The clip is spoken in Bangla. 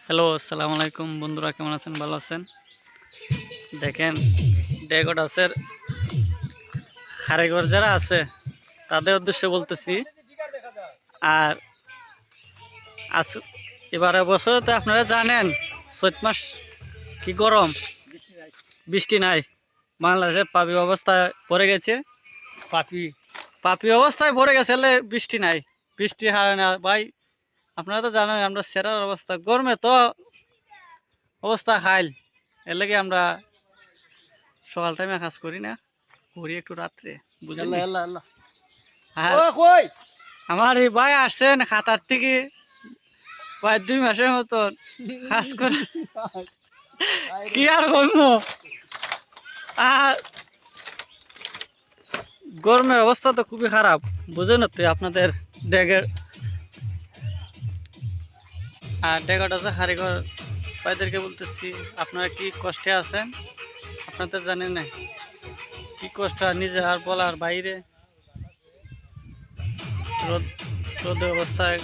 হ্যালো, আসসালামু আলাইকুম বন্ধুরা, কেমন আছেন? ভালো আছেন? দেখেন, ড্যাগড আছের কারিগর যারা আছে তাদের উদ্দেশ্যে বলতেছি। আর আজ এবারে বছর তো আপনারা জানেন, চৈত মাস কি গরম, বৃষ্টি নাই। বাংলাদেশের পাপি অবস্থায় পড়ে গেছে, পাপি পাপি অবস্থায় পড়ে গেছে, এলে বৃষ্টি নাই। বৃষ্টির হারে না ভাই, আপনারা তো জানেন আমরা সেরার অবস্থা, গরমে তো অবস্থা খাইল। এর লাগে আমরা সকাল টাইমে কাজ করি না, করি একটু রাত্রে, বুঝলেন? আর কই আমার এই ভাই আসছেন খাতার থেকে প্রায় 2 মাসের মতন কাজ করে, কি আর করবো। আর গরমের অবস্থা তো খুবই খারাপ, বুঝেন তো আপনাদের ড্যাগের। আর ড্যাগট আছে কারিগর ভাইদেরকে বলতেছি, আপনারা কি কষ্টে আছেন আপনাদের জানেন না কি কষ্ট, আর নিজে আর বলার বাইরে। রোদ রোদের অবস্থায়